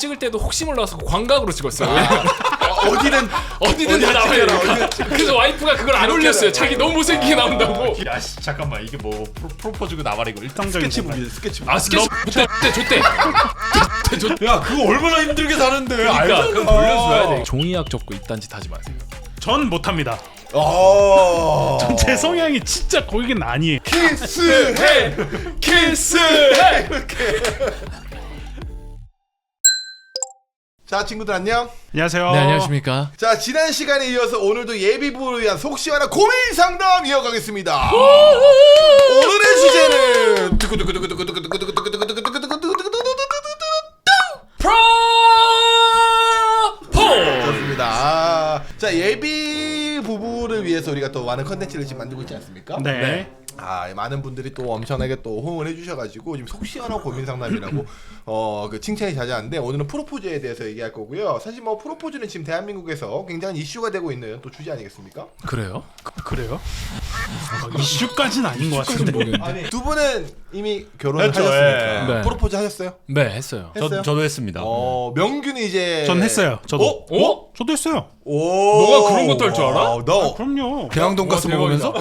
찍을 때도 혹시 몰라서 광각으로 찍었어요. 어디든 다 나와요. 찍어라. 그래서 와이프가 그걸 안 올렸어요. 자기 너무 못생기게 나온다고. 야 씨, 잠깐만 이게 뭐 프로포즈고 나발이고 일상적인 스케치북이지 스케치북. 아 스케치 좋대. 야 그거 얼마나 힘들게 사는데. 그러니까 그건 돌려줘야 돼. 종이약 접고 이딴 짓 하지 마세요. 전 못합니다. 어. 전 제 성향이 진짜 거긴 아니에요. 키스해. 자 친구들 안녕. 안녕하세요. 네 안녕하십니까. 자 지난 시간에 이어서 오늘도 예비부를 위한 속 시원한 고민 상담 이어가겠습니다. 오늘의 주제는 좋습니다. 자 예비 부부를 위해서 우리가 또 많은 컨텐츠를 지금 만들고 있지 않습니까? 네. 아 많은 분들이 또 엄청나게 또 호응을 해주셔가지고 지금 속 시원한 고민 상담이라고 그 칭찬이 자자한데 오늘은 프로포즈에 대해서 얘기할 거고요. 사실 뭐 프로포즈는 지금 대한민국에서 굉장히 이슈가 되고 있는 또 주제 아니겠습니까? 그래요? 그래요? 이슈까지는 아닌 것 같은데. 아니 두 분은 이미 결혼을 했죠, 하셨으니까 네. 프로포즈 하셨어요? 네 했어요. 했어요? 저도 했습니다. 명균이 이제 전 했어요. 저도. 어? 저도 했어요. 오 너가 그런 것도 할 줄 알아? 너 그럼요. 대왕 돈가스 먹으면서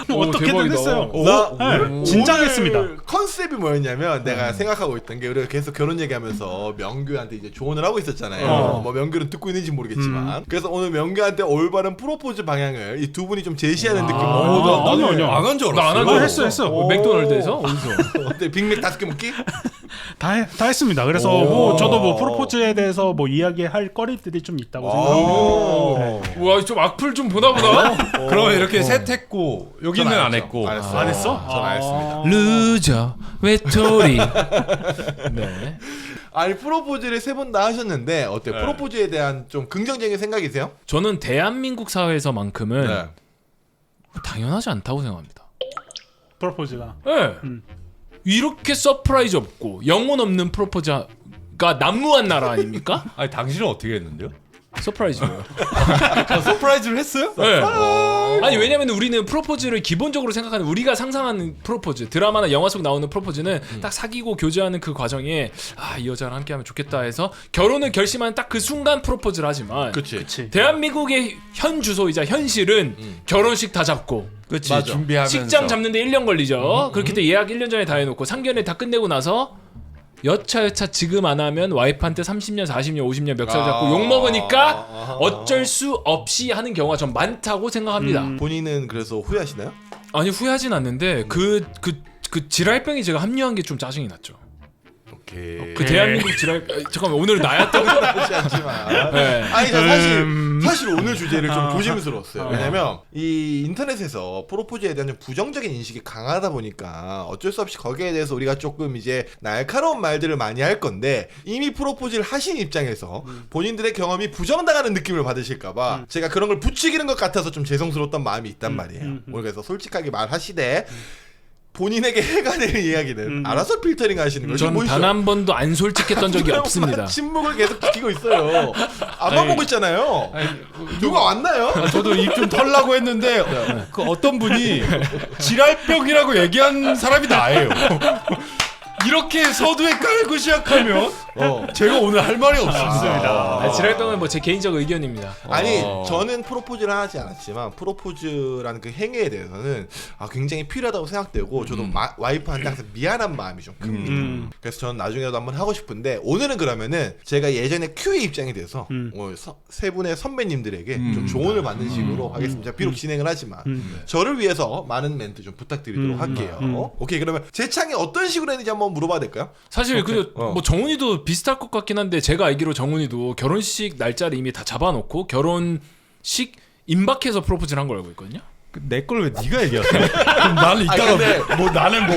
어떻게든 했어요. 네, 진작했습니다. 오늘 컨셉이 뭐였냐면 내가 생각하고 있던 게 우리가 계속 결혼 얘기하면서 명규한테 이제 조언을 하고 있었잖아요. 뭐 명규는 듣고 있는지 모르겠지만 그래서 오늘 명규한테 올바른 프로포즈 방향을 이 두 분이 좀 제시하는 느낌으로 아니요. 안한 줄 나안 알았어. 한 줄 알았어. 했어. 맥도날드에서 어디서? 어때 빅맥 5개 먹기? 다 했습니다. 그래서 뭐 저도 뭐 프로포즈에 대해서 뭐 이야기할 거리들이 좀 있다고 생각합니다. 와 좀 악플 좀 보나 보다. 그러면 이렇게 셋 했고 여기는 안 했고. 안 했어. 안 했어? 전 안 했습니다. 루저 외톨이. 네. 아니 프로포즈를 3번 다 하셨는데 어때? 요 프로포즈에 대한 좀 긍정적인 생각이세요? 저는 대한민국 사회에서만큼은 네. 당연하지 않다고 생각합니다. 프로포즈가. 네. 이렇게 서프라이즈 없고 영혼 없는 프로포즈가 난무한 나라 아닙니까? 아니 당신은 어떻게 했는데요? 서프라이즈요. 서프라이즈를 했어요? 네. 아니 왜냐면 우리는 프로포즈를 기본적으로 생각하는 우리가 상상하는 프로포즈 드라마나 영화 속 나오는 프로포즈는 딱 사귀고 교제하는 그 과정에 아 이 여자랑 함께하면 좋겠다 해서 결혼을 결심한 딱 그 순간 프로포즈를 하지만 그치. 대한민국의 현 주소이자 현실은 결혼식 다 잡고 그렇지. 맞아. 준비하면서. 식장 잡는데 1년 걸리죠. 그렇기 때문에 예약 1년 전에 다 해놓고 상견례 다 끝내고 나서 여차 지금 안 하면 와이프한테 30년, 40년, 50년 멱살 잡고 욕먹으니까 어쩔 수 없이 하는 경우가 좀 많다고 생각합니다. 본인은 그래서 후회하시나요? 아니 후회하진 않는데 그 지랄병이 제가 합류한 게 좀 짜증이 났죠. 오케이. 그 대한민국 지랄 잠깐만 오늘 나였다고 하지 않지만 네. 아니 저 사실 오늘 주제를 좀 조심스러웠어요. 왜냐면 이 인터넷에서 프로포즈에 대한 좀 부정적인 인식이 강하다 보니까 어쩔 수 없이 거기에 대해서 우리가 조금 이제 날카로운 말들을 많이 할 건데 이미 프로포즈를 하신 입장에서 본인들의 경험이 부정당하는 느낌을 받으실까봐 제가 그런 걸 부추기는 것 같아서 좀 죄송스러웠던 마음이 있단 말이에요. 오늘 그래서 솔직하게 말하시되 본인에게 해가 되는 이야기는 알아서 필터링 하시는 거죠. 전 단 한 번도 안 솔직했던 적이 없습니다. 침묵을 계속 지키고 있어요. 앞만 보고 있잖아요. 누가 왔나요? 저도 입 좀 털라고 했는데 그 어떤 분이 지랄병이라고 얘기한 사람이 나예요. 이렇게 서두에 깔고 시작하면 제가 오늘 할 말이 없습니다. 지랄병은 뭐 제 개인적 의견입니다. 아니 저는 프로포즈를 하지 않았지만 프로포즈라는 그 행위에 대해서는 굉장히 필요하다고 생각되고 저도 와이프한테 항상 미안한 마음이 좀 큽니다. 그래서 저는 나중에도 한번 하고 싶은데 오늘은 그러면은 제가 예전에 Q의 입장이 돼서 세 분의 선배님들에게 좀 조언을 받는 식으로 하겠습니다. 비록 진행을 하지만 저를 위해서 많은 멘트 좀 부탁드리도록 할게요. 오케이 그러면 재창이 어떤 식으로 했는지 한번 물어봐도 될까요? 사실 뭐 정훈이도 비슷할 것 같긴 한데 제가 알기로 정훈이도 결혼식 날짜를 이미 다 잡아놓고 결혼식 임박해서 프로포즈를 한 걸 알고 있거든요. 내 걸 왜 네가 얘기하냐? 그럼 나는 이따가 뭐 나는 뭐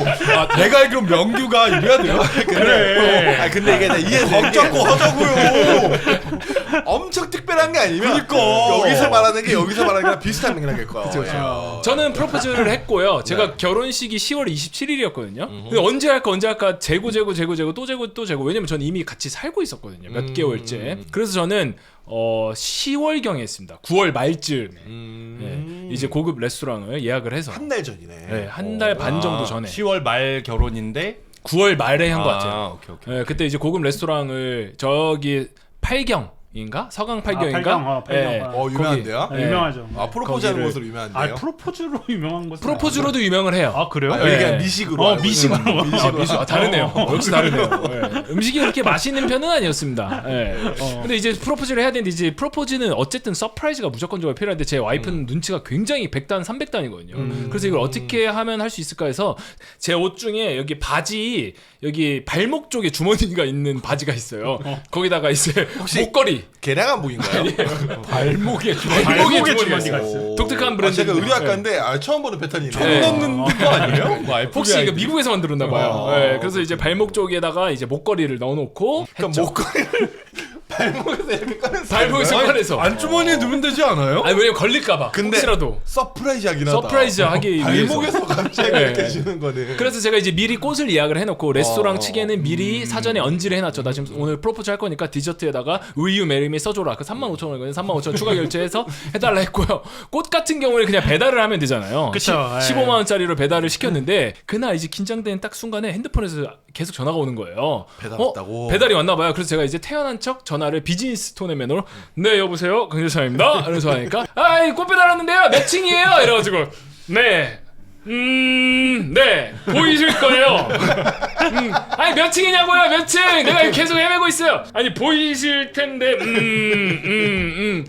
내가 알기로 명규가 이래야 돼요? 그래. 근데 이게 이해돼. 각 잡고 하자고요. 엄청 특별한 게 아니면 그러니까. 여기서 말하는 게 여기서 말하는 거랑 비슷한 맥락일 거야. 그렇죠. 저는 프로포즈를 했고요. 제가 결혼식이 10월 27일이었거든요. 근데 언제 할까 재고 또 재고. 왜냐면 저는 이미 같이 살고 있었거든요. 몇 개월째. 그래서 저는 10월경에 했습니다. 9월 말쯤에 네, 이제 고급 레스토랑을 예약을 해서 한 달 전이네. 네, 한 달 반 정도 전에 10월 말 결혼인데 9월 말에 한 것 같아요. 오케이. 예, 그때 이제 고급 레스토랑을 저기 팔경인가 서강 팔경인가? 팔경. 유명한데요? 네, 유명하죠. 프로포즈하는 거기를- 곳으로 유명한데요? 프로포즈로 유명한 곳은 프로포즈로 유명을 해요. 아 그래요? 여기 네. 그냥 미식으로. 미식으로. 아, 다르네요. 역시 다르네요. 예. 음식이 그렇게 맛있는 편은 아니었습니다. 예. 근데 이제 프로포즈를 해야 되는데 이제 프로포즈는 어쨌든 서프라이즈가 무조건적으로 필요한데 제 와이프는 눈치가 굉장히 100단 300단이거든요. 그래서 이걸 어떻게 하면 할 수 있을까 해서 제 옷 중에 여기 바지 여기 발목 쪽에 주머니가 있는 바지가 있어요. 거기다가 이제 목걸이 개량 한복인가요? 발목에 발목에 주머니가 주머니가 있어요. 있어요. 독특한 브랜드. 제가 의류학과인데 처음 보는 패턴이네요. 네. 없는 거 아니에요? 혹시 이거 미국에서 만들었나 봐요. 네, 그래서 이제 발목 쪽에다가 이제 목걸이를 넣어놓고 그러니까 목걸이를 발목에서 이렇게 꺼내서 발목에서 꺼내서. 안주머니에 넣으면 되지 않아요? 아니 왜냐면 걸릴까봐. 근데 혹시라도 서프라이즈 하긴 하다. 서프라이즈 하기 위해서. 발목에서 갑자기 네. 이렇게 주는 거는. 그래서 제가 이제 미리 꽃을 예약을 해놓고 레스토랑 측에는 미리 사전에 언지를 해놨죠. 나 지금 오늘 프로포즈 할 거니까 디저트에다가 Will you marry me 써줘라. 그 35,000원이거든요. 35,000원 추가 결제해서 해달라 했고요. 꽃 같은 경우는 그냥 배달을 하면 되잖아요. 그쵸. 15만 원짜리로 배달을 시켰는데 그날 이제 긴장된 딱 순간에 핸드폰에서 계속 전화가 오는 거예요. 배달 왔다고? 배달이 왔나 봐요. 그래서 제가 이제 태어난 척 전화를 비즈니스 톤의 매너로 네 여보세요 강재찬입니다. 이러면서 하니까 아이 꽃 배달 왔는데요. 몇 층이에요? 이래가지고 네 보이실 거예요. 아니 몇 층이냐고요? 몇 층? 내가 계속 헤매고 있어요. 아니 보이실 텐데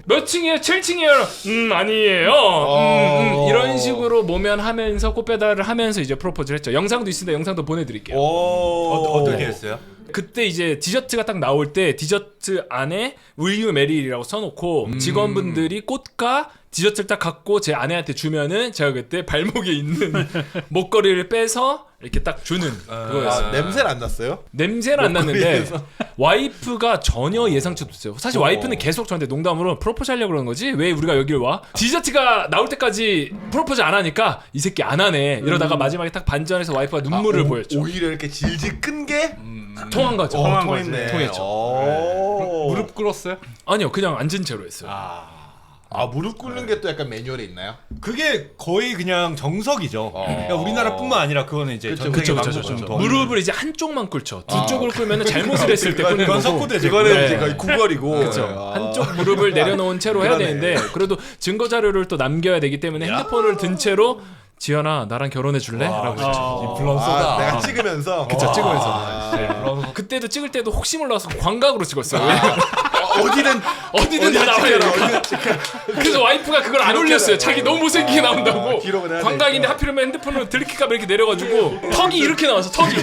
몇 층이에요? 7층이에요. 아니에요. 이런 식으로 모면하면서 꽃배달을 하면서 이제 프로포즈를 했죠. 영상도 있으니까 영상도 보내드릴게요. 어떻게 했어요? 그때 이제 디저트가 딱 나올 때 디저트 안에 Will you marry라고 써놓고 직원분들이 꽃과 디저트를 딱 갖고 제 아내한테 주면은 제가 그때 발목에 있는 목걸이를 빼서 이렇게 딱 주는 그거였어요. 냄새는 안 났어요? 냄새는 안 났는데 목걸이에서? 와이프가 전혀 예상치 못했어요. 사실 와이프는 계속 저한테 농담으로 프로포즈 하려고 그러는 거지 왜 우리가 여길 와? 디저트가 나올 때까지 프로포즈 안 하니까 이 새끼 안 하네 이러다가 마지막에 딱 반전해서 와이프가 눈물을 보였죠. 오히려 이렇게 질질 끈 게 통한 거죠. 통한 통했네. 거지. 통했죠. 무릎 꿇었어요? 아니요 그냥 앉은 채로 했어요. 무릎 꿇는 게 또 약간 매뉴얼에 있나요? 그게 거의 그냥 정석이죠. 그러니까 우리나라뿐만 아니라 그거는 이제 전 세계 그쵸. 공통. 무릎을 이제 한쪽만 꿇죠. 두 쪽을 꿇으면 잘못을 했을 때 꿇는 그건 거고. 석고대죠. 이거는 네. 이제 거의 구걸이고. 그렇죠. 한쪽 무릎을 내려놓은 채로 해야 그러네. 되는데 그래도 증거 자료를 또 남겨야 되기 때문에 핸드폰을 든 채로 지연아 나랑 결혼해 줄래? 라고 했죠. 인플루언서다. 내가 찍으면서. 그쵸, 찍으면서. 아, 그때도 찍을 때도 혹시 몰라서 광각으로 찍었어요. 어디든 다 나와요. 그래서 와이프가 그걸 안 올렸어요. 자기 너무 못생기게 나온다고. 기록은 해야 광각인데 되니까. 하필이면 핸드폰으로 들킬까 이렇게 내려가지고 턱이 이렇게 나와서 턱이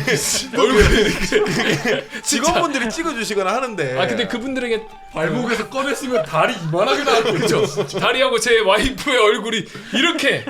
얼굴이 이렇게 직원분들이 찍어주시거나 하는데. 아 근데 그분들에게 발목에서 꺼냈으면 다리 이만하게 나왔죠. 다리하고 제 와이프의 얼굴이 이렇게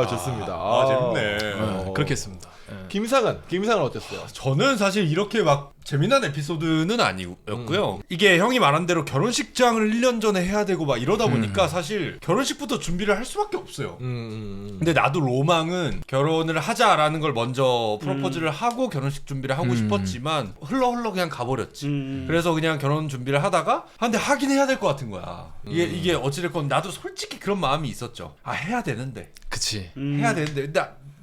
좋습니다. 재밌네. 그렇게 했습니다. 김상은 어땠어요? 저는 사실 이렇게 막 재미난 에피소드는 아니었고요. 이게 형이 말한 대로 결혼식장을 1년 전에 해야 되고 막 이러다 보니까 사실 결혼식부터 준비를 할 수밖에 없어요. 근데 나도 로망은 결혼을 하자라는 걸 먼저 프로포즈를 하고 결혼식 준비를 하고 싶었지만 흘러 그냥 가버렸지. 그래서 그냥 결혼 준비를 하다가 근데 하긴 해야 될 것 같은 거야. 이게 어찌됐건 나도 솔직히 그런 마음이 있었죠. 해야 되는데. 그치. 해야 되는데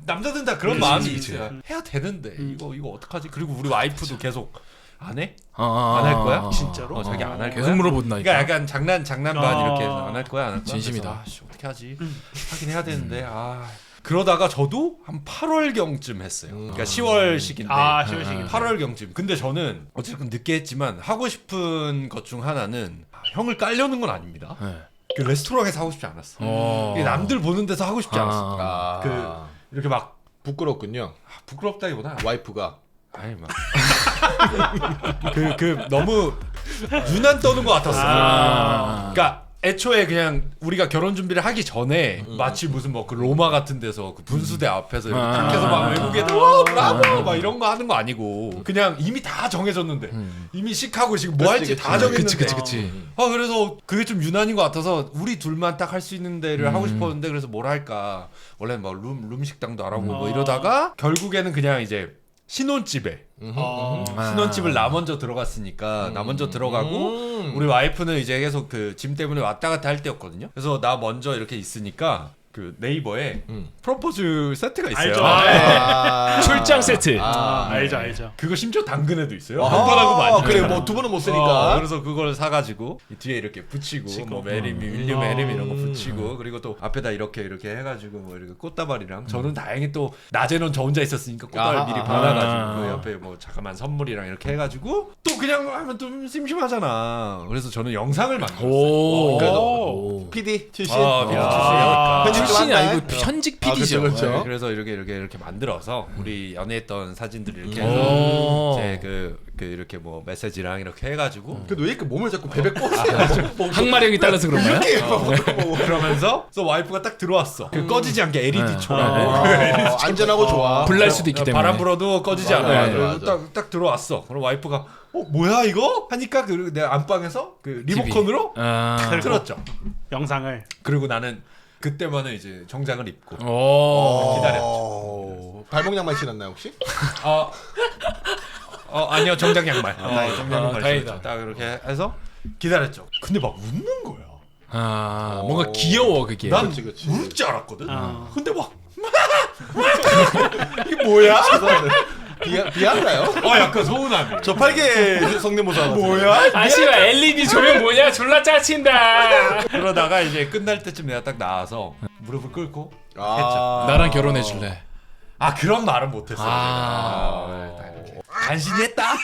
남자들은 다 그런 마음이 있어요. 해야 되는데 이거 어떡하지? 그리고 우리 와이프도 계속 안 해? 안 할 거야? 진짜로? 자기 안 할 거야? 계속 물어본다니까. 그러니까 약간 장난반 이렇게 해서 안 할 거야? 안 할 거야? 진심이다. 그래서, 어떻게 하지? 하긴 해야 되는데 그러다가 저도 한 8월경쯤 했어요. 그러니까 10월식인데 10월식인데. 8월경쯤. 근데 저는 어쨌든 늦게 했지만 하고 싶은 것 중 하나는 형을 깔려는 건 아닙니다. 네. 그 레스토랑에서 하고 싶지 않았어. 이게 남들 보는 데서 하고 싶지 않았어. 이렇게 막 부끄럽군요. 부끄럽다기보다 와이프가. 아니 막 너무 유난 떠는 것 같았어. 그러니까 애초에 그냥 우리가 결혼 준비를 하기 전에 마치 무슨 뭐 그 로마 같은 데서 그 분수대 앞에서 이렇게 딱 해서 막 외국애들 브라보 막 이런 거 하는 거 아니고 그냥 이미 다 정해졌는데 이미 식하고 지금 뭐 할지 다 정했는데. 그치. 그래서 그게 좀 유난인 것 같아서 우리 둘만 딱 할 수 있는 데를 하고 싶었는데 그래서 뭘 할까 원래는 막 룸 식당도 알아보고 뭐 이러다가 결국에는 그냥 이제 신혼집에 신혼집을 나 먼저 들어갔으니까 나 먼저 들어가고 우리 와이프는 이제 계속 그 짐 때문에 왔다 갔다 할 때였거든요. 그래서 나 먼저 이렇게 있으니까 그 네이버에 프로포즈 세트가 있어요. 알죠. 출장 세트. 알죠. 그거 심지어 당근에도 있어요. 아, 한 번 하고 많이. 그래 뭐 두 번은 못 쓰니까. 그래서 그걸 사가지고 이 뒤에 이렇게 붙이고 뭐 메림, 윌리엄 메림 이런 거 붙이고 그리고 또 앞에다 이렇게 해가지고 뭐 이렇게 꽃다발이랑 저는 다행히 또 낮에는 저 혼자 있었으니까 꽃다발 미리 받아가지고 그 옆에 뭐 잠깐만 선물이랑 이렇게 해가지고 또 그냥 하면 좀 심심하잖아. 그래서 저는 영상을 만들었어요. 오. PD 출신. 출신이 아니고 현직 PD죠. 그렇죠. 네, 그래서 이렇게 만들어서 우리 연애했던 사진들을 이렇게 오. 해서 이제 그 이렇게 뭐 메시지랑 이렇게 해가지고 근데 왜 이렇게 몸을 자꾸 베베 꽂아? 항마력이 딸려서 그런 거야? 그러면서 그래서 와이프가 딱 들어왔어. 그 꺼지지 않게 LED 초라고 안전하고 좋아. 불날 수도 있기 때문에. 바람 불어도 꺼지지 맞아, 않아. 맞아, 그래서 맞아. 딱 들어왔어. 그럼 와이프가 뭐야 이거? 하니까 그 내가 안방에서 그 리모컨으로 틀었죠. 영상을. 그리고 나는 그때만은 이제 정장을 입고 오. 기다렸죠. 발목양말 신었나요 혹시? 아니요 정장 양말. 정장 양말 다행이다. 신었죠. 딱 이렇게 해서 기다렸죠. 근데 막 웃는 거야. 뭔가 귀여워 그게. 난 그치. 울 줄 알았거든. 근데 막 이게 뭐야? 비한가요? 약간 서운함이. 저 팔계 성대모사 뭐야? 아씨가 LED 조명 뭐냐? 졸라 짜친다. 그러다가 이제 끝날 때쯤 내가 딱 나와서 무릎을 꿇고 했죠. 나랑 결혼해 줄래? 그런 말은 못했어요. 내가. 간신히 했다.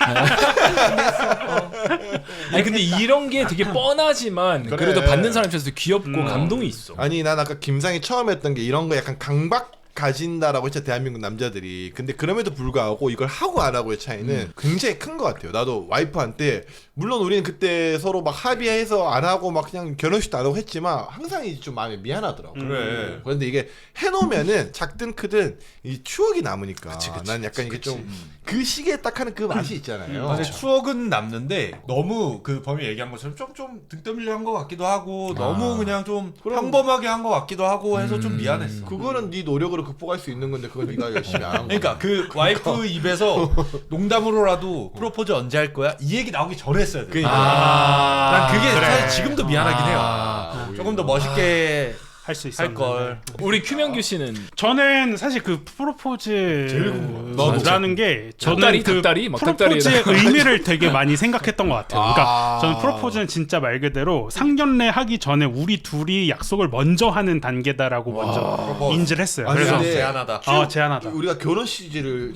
아니 근데 이런 게 되게 뻔하지만 그래. 그래도 받는 사람 입장에서 귀엽고 감동이 있어. 아니 난 아까 김상이 처음 했던 게 이런 거 약간 강박 가진다라고 했죠 대한민국 남자들이. 근데 그럼에도 불구하고 이걸 하고 안 하고의 차이는 굉장히 큰 것 같아요. 나도 와이프한테 물론 우리는 그때 서로 막 합의해서 안 하고 막 그냥 결혼식도 안 하고 했지만 항상 이제 좀 마음이 미안하더라고. 그래. 그런데 이게 해놓으면은 작든 크든 이 추억이 남으니까 난 약간 이게 좀 그 시기에 딱 하는 그 맛이 있잖아요. 근데 추억은 남는데 너무 그 범이 얘기한 것처럼 좀 등 떠밀려 한 것 같기도 하고 너무 그냥 좀 평범하게 한 것 같기도 하고 해서 좀 미안했어. 그거는 네 노력으로 극복할 수 있는 건데 그걸 네가 열심히 안 한 거야. 그러니까 그 와이프 입에서 농담으로라도 프로포즈 언제 할 거야? 이 얘기 나오기 전에 했어야 돼. 난 그게 사실 지금도 미안하긴 해요. 조금 더 멋있게 할 수 할 걸. 우리 큐명규 씨는 저는 사실 그 프로포즈라는 게 저는 닭다리? 그 막 프로포즈의 닭다리에다가. 의미를 되게 많이 생각했던 것 같아요. 그러니까 저는 프로포즈는 진짜 말 그대로 상견례 하기 전에 우리 둘이 약속을 먼저 하는 단계다라고 먼저 인지를 했어요. 아니, 그래서 근데 제안하다. 제안하다. 우리가 결혼 시리즈를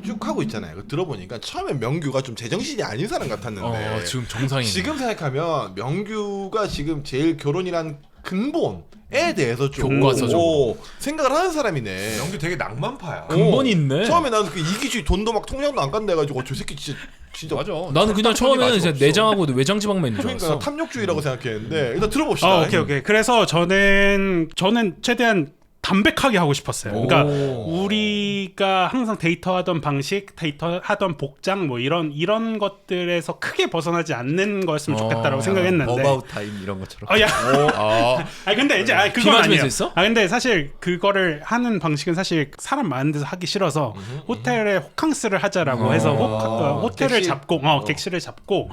쭉 하고 있잖아요. 그거 들어보니까 처음에 명규가 좀 제정신이 아닌 사람 같았는데 지금 정상이네. 지금 생각하면 명규가 지금 제일 결혼이란 근본에 대해서 좀 교과서적으로. 생각을 하는 사람이네. 영규 되게 낭만파야. 근본이 있네. 처음에 나는 그 이기주의 돈도 막 통장도 안 간다 해가지고 저 새끼 진짜 맞아. 나는 그냥 처음에는 이제 내장하고 외장 지방만 있는 줄 그러니까 알았어. 탐욕주의라고 생각했는데 일단 들어봅시다. 오케이. 그래서 저는 최대한 담백하게 하고 싶었어요. 그러니까 우리가 항상 데이터하던 방식, 데이터하던 복장 뭐 이런 것들에서 크게 벗어나지 않는 거였으면 좋겠다라고 생각했는데. 어바웃 타임 이런 것처럼. 아니 근데 이제 그건 기맞으면서 아니에요. 했어? 근데 사실 그거를 하는 방식은 사실 사람 많은 데서 하기 싫어서 호텔에 호캉스를 하자라고 해서 호텔을 객실. 잡고 객실을 잡고.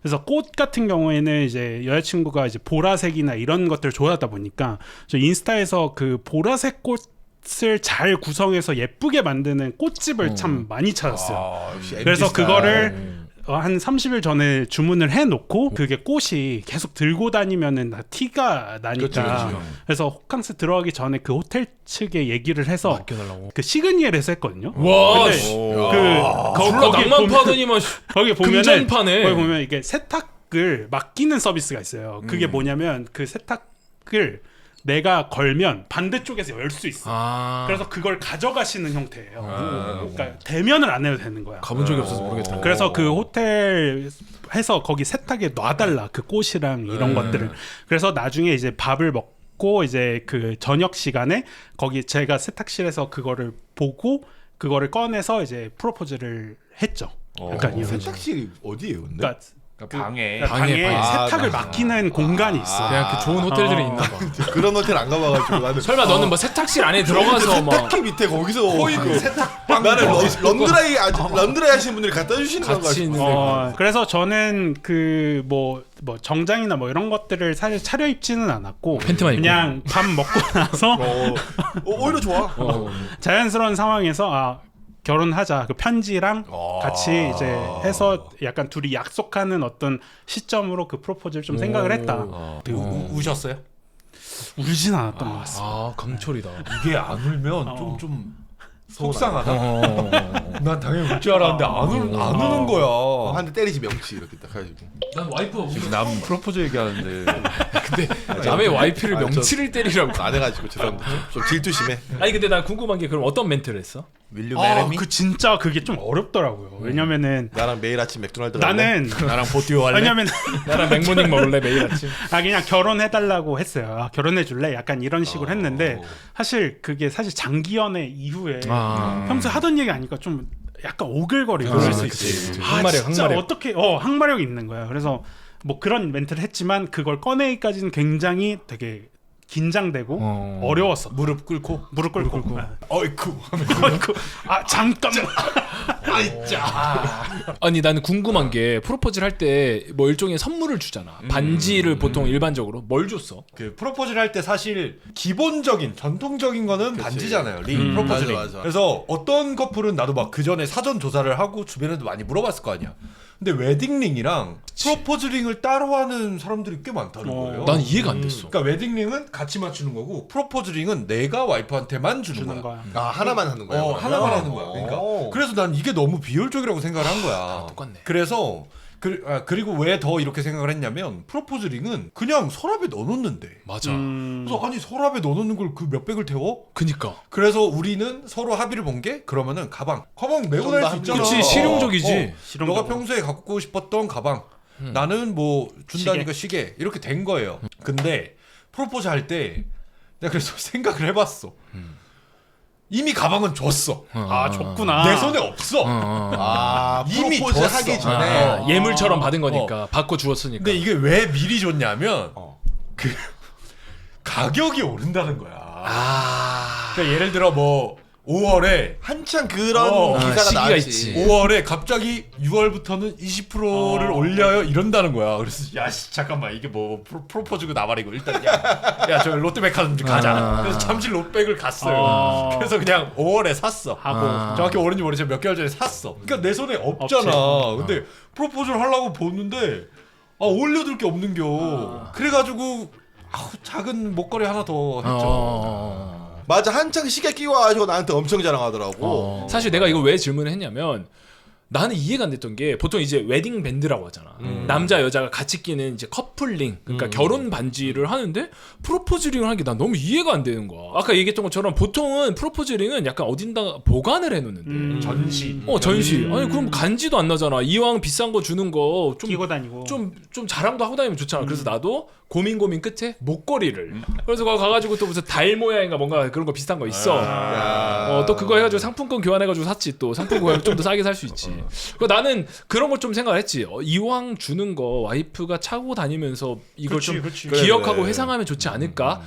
그래서 꽃 같은 경우에는 이제 여자친구가 이제 보라색이나 이런 것들을 좋아하다 보니까 저 인스타에서 그 보라색 꽃을 잘 구성해서 예쁘게 만드는 꽃집을 참 많이 찾았어요. 그래서 그거를 한 30일 전에 주문을 해놓고 그게 꽃이 계속 들고 다니면은 다 티가 나니까 그렇죠. 그래서 호캉스 들어가기 전에 그 호텔 측에 얘기를 해서 그 시그니엘에서 했거든요. 와, 근데 씨. 거기 낭만파더니만 거기 보면은 금전파네. 거기 보면 이게 세탁을 맡기는 서비스가 있어요. 그게 뭐냐면 그 세탁을 내가 걸면 반대쪽에서 열 수 있어. 그래서 그걸 가져가시는 형태예요. 그러니까 대면을 안 해도 되는 거야. 가본 적이 없어서 모르겠다. 그래서 그 호텔 해서 거기 세탁에 놔달라 그 꽃이랑 이런 것들을. 그래서 나중에 이제 밥을 먹고 이제 그 저녁 시간에 거기 제가 세탁실에서 그거를 보고 그거를 꺼내서 이제 프로포즈를 했죠. 약간 이런 식으로. 세탁실이 어디예요, 근데? 그러니까 방에 방에 세탁을 맡기는 공간이 있어. 그냥 그 좋은 호텔들이 있나 봐. 그런 호텔 안 가봐가지고 나는 설마 너는 뭐 세탁실 안에 들어가서 막 세탁기 밑에 거기서 그 세탁방 나는 런드라이 하시는 분들이 갖다 주시는 거 같이 있는 그래서 저는 그 뭐 정장이나 뭐 이런 것들을 사실 차려입지는 않았고 팬티만 입고. 그냥 밥 먹고 나서 오히려 좋아. 자연스러운 상황에서 결혼하자 그 편지랑 같이 이제 해서 약간 둘이 약속하는 어떤 시점으로 그 프로포즈를 좀 생각을 했다. 우셨어요? 울진 않았던 것 같습니다. 아 강철이다. 이게 안 울면 좀 속상하다. 난 당연히 울 줄 알았는데 안 우는 거야. 한 대 때리지 명치 이렇게 딱 해가지고. 난 와이프가 지금 남 프로포즈 얘기하는데 근데 남의 와이프를 명치를 때리라고. 안 해가지고 죄송합니다. 좀 질투심해. 아니 근데 난 궁금한 게 그럼 어떤 멘트를 했어? Will you marry me? 그 진짜 그게 좀 어렵더라고요. 왜냐면은 나랑 매일 아침 맥도날드 갈래? 나는 나랑 보듀오 할래? 왜냐면 나랑 맥모닝 먹을래 매일 아침. 그냥 결혼해달라고 했어요. 결혼해줄래? 약간 이런 식으로 했는데 사실 그게 사실 장기 연애 이후에 평소에 하던 얘기 아니까 좀 약간 오글거리고 그럴 수 그치. 있지. 항마력 진짜 어떻게 항마력이 있는 거야. 그래서 뭐 그런 멘트를 했지만 그걸 꺼내기까지는 굉장히 되게 긴장되고 어려웠어. 무릎 꿇고 어이쿠 어이쿠 잠깐만 아니 나는 궁금한 게 프로포즈를 할 때 뭐 일종의 선물을 주잖아. 반지를 보통 일반적으로 뭘 줬어? 그 프로포즈를 할 때 사실 기본적인 전통적인 거는 반지잖아요. 링 프로포즈 링. 맞아. 그래서 어떤 커플은 나도 막 그 전에 사전 조사를 하고 주변에도 많이 물어봤을 거 아니야. 근데 웨딩 링이랑 프로포즈 링을 따로 하는 사람들이 꽤 많다는 거예요. 난 이해가 안 됐어. 그러니까 웨딩 링은 같이 맞추는 거고 프로포즈 링은 내가 와이프한테만 주는 거야. 아 하나만 하는 거야? 그러면? 하나만 하는 거야. 그러니까 그래서 난 이게 너무 비효율적이라고 생각을 한 거야. 똑같네. 그래서 그리고 왜 더 이렇게 생각을 했냐면 프로포즈 링은 그냥 서랍에 넣어놓는데. 맞아. 그래서 아니 서랍에 넣어놓는 걸 그 몇백을 태워? 그니까. 그래서 우리는 서로 합의를 본 게 그러면은 가방 메고 다닐 수 있잖아. 그치, 실용적이지. 너가 평소에 갖고 싶었던 가방 나는 뭐 준다니까 시계 이렇게 된 거예요. 근데 프로포즈 할 때 내가 그래서 생각을 해봤어. 이미 가방은 줬어. 줬구나. 내 손에 없어. 이미 프로포즈 줬어. 하기 전에 예물처럼 받은 거니까 받고 주었으니까. 근데 이게 왜 미리 줬냐면 그 가격이 오른다는 거야. 그러니까 예를 들어 뭐 5월에 한창 그런 기사가 시기가 나왔지. 있지. 5월에 갑자기 6월부터는 20%를 올려요 이런다는 거야. 그래서 잠깐만 이게 뭐 프로포즈고 나발이고 일단 저 롯데백화점 좀 가자. 그래서 잠실 롯백을 갔어요. 그래서 그냥 5월에 샀어. 하고 정확히 오른지 모르지만 몇 개월 전에 샀어. 그러니까 내 손에 없잖아. 근데 프로포즈를 하려고 보는데 올려둘 게 없는겨. 그래가지고 작은 목걸이 하나 더 했죠. 맞아 한창 시계 끼고 와가지고 나한테 엄청 자랑하더라고. 사실 내가 이거 왜 질문을 했냐면 나는 이해가 안 됐던 게 보통 이제 웨딩 밴드라고 하잖아. 남자 여자가 같이 끼는 이제 커플링, 그러니까 결혼 반지를 하는데 프로포즈 링을 하는 게 난 너무 이해가 안 되는 거야. 아까 얘기했던 것처럼 보통은 프로포즈 링은 약간 어딘가 보관을 해놓는데 전시. 전시. 아니 그럼 간지도 안 나잖아. 이왕 비싼 거 주는 거 좀 끼고 다니고 좀 자랑도 하고 다니면 좋잖아. 그래서 나도 고민 끝에 목걸이를. 그래서 거기 가가지고 또 무슨 달 모양인가 뭔가 그런 거 비슷한 거 있어. 또 그거 해가지고 상품권 교환해가지고 샀지. 또 상품권 좀 더 싸게 살 수 있지. 나는 그런 걸 좀 생각을 했지. 이왕 주는 거 와이프가 차고 다니면서 이걸 좀 기억하고 그래. 회상하면 좋지 않을까.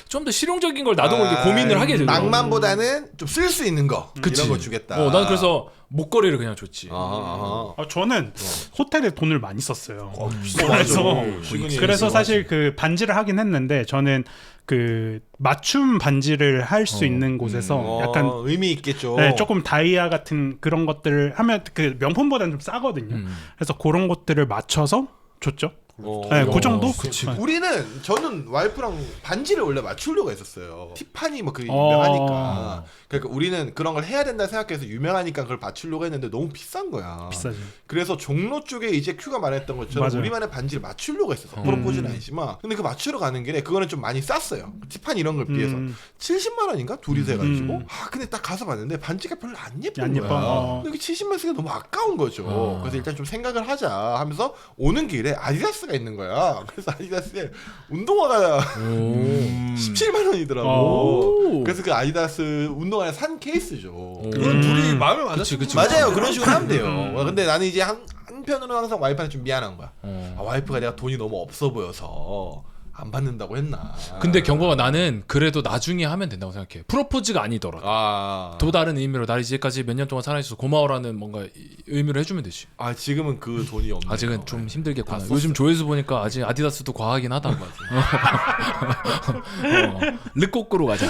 좀 더 실용적인 걸 나도 모르게 고민을 하게 되더라고. 낭만보다는 좀 쓸 수 있는 거 그치. 이런 거 주겠다. 난 그래서 목걸이를 그냥 줬지. 저는 호텔에 돈을 많이 썼어요. 그래서 그래서 사실 그 반지를 하긴 했는데 저는 그 맞춤 반지를 할 수 있는 곳에서 약간 의미 있겠죠. 네, 조금 다이아 같은 그런 것들을 하면 그 명품보다는 좀 싸거든요. 그래서 그런 것들을 맞춰서 줬죠. 네, 그 정도? 그치. 네. 저는 와이프랑 반지를 원래 맞추려고 했었어요. 티파니 뭐 그 유명하니까. 그러니까 우리는 그런 걸 해야 된다 생각해서 유명하니까 그걸 맞추려고 했는데 너무 비싼 거야. 비싸지. 그래서 종로 쪽에 이제 큐가 말했던 것처럼 맞아요. 우리만의 반지를 맞추려고 했었어. 프로포즈는 아니지만. 근데 그 맞추러 가는 길에 그거는 좀 많이 쌌어요. 티파니 이런 걸 비해서. 70만 원인가? 둘이서 해가지고. 근데 딱 가서 봤는데 반지가 별로 안 예쁜 안 거야. 예뻐. 근데 그 70만 원 쓰기가 너무 아까운 거죠. 그래서 일단 좀 생각을 하자 하면서 오는 길에 아디다스가 있는 거야. 그래서 아디다스에 운동화가 17만 원이더라고. 그래서 그 아디다스 운동화를 산 케이스죠. 그건 둘이 마음에 맞았지. 맞아요. 그런 식으로 하면 돼요. 근데 나는 이제 한 한편으로는 항상 와이프한테 좀 미안한 거야. 아, 와이프가 내가 돈이 너무 없어 보여서 안 받는다고 했나. 근데 경보가 나는 그래도 나중에 하면 된다고 생각해. 프로포즈가 아니더라도. 아, 또 다른 의미로 나를 이제까지 몇 년 동안 사랑해줘서 고마워라는 뭔가 의미로 해주면 되지. 아 지금은 그 돈이 없네. 아직은 좀 힘들겠구나. 다 요즘 조회수 보니까 아직 아디다스도 과하긴 하다. 르꼬꾸로 가자.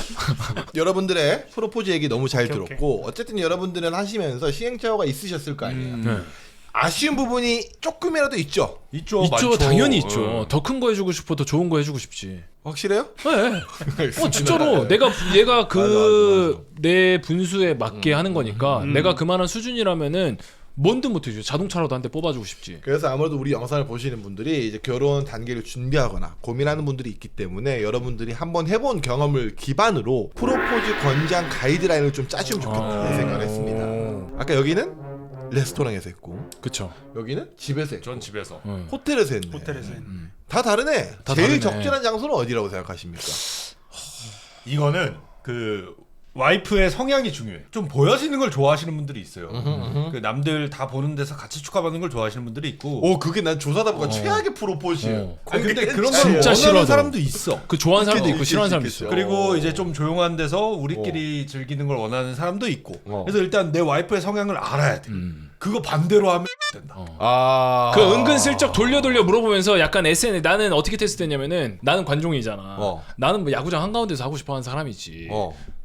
여러분들의 프로포즈 얘기 너무 잘 오케이, 들었고 어쨌든 여러분들은 하시면서 시행착오가 있으셨을 거 아니에요. 네. 아쉬운 부분이 조금이라도 있죠. 있죠, 있죠, 많죠. 당연히 있죠. 더 큰 거 해주고 싶어, 더 좋은 거 해주고 싶지. 확실해요? 네. 진짜로 얘가 그 내 분수에 맞게 하는 거니까 내가 그만한 수준이라면은 뭔든 못해줘. 자동차로도 한 대 뽑아주고 싶지. 그래서 아무래도 우리 영상을 보시는 분들이 이제 결혼 단계를 준비하거나 고민하는 분들이 있기 때문에 여러분들이 한번 해본 경험을 기반으로 프로포즈 권장 가이드라인을 좀 짜주면 좋겠다는 생각을 했습니다. 아까 여기는 레스토랑에서 했고 그쵸. 여기는 집에서 했고 전 집에서. 호텔에서 했네. 호텔에서 다 다르네. 다 제일 다르네. 적절한 장소는 어디라고 생각하십니까? 이거는 그 와이프의 성향이 중요해. 좀 보여지는 걸 좋아하시는 분들이 있어요. 그 남들 다 보는 데서 같이 축하받는 걸 좋아하시는 분들이 있고. 오 그게 난 조사다 보니까 최악의 프로포즈예요. 아니, 근데 그런 걸 진짜 원하는 싫어하더라고. 사람도 있어. 그 좋아하는 사람도 있겠지, 있고 싫어하는 사람도 있겠죠. 있어. 그리고 이제 좀 조용한 데서 우리끼리 즐기는 걸 원하는 사람도 있고. 그래서 일단 내 와이프의 성향을 알아야 돼. 그거 반대로 하면 된다. 아 그 은근슬쩍 돌려 물어보면서 약간 SNS 나는 어떻게 테스트했냐면은 나는 관종이잖아. 나는 뭐 야구장 한가운데서 하고 싶어하는 사람이지.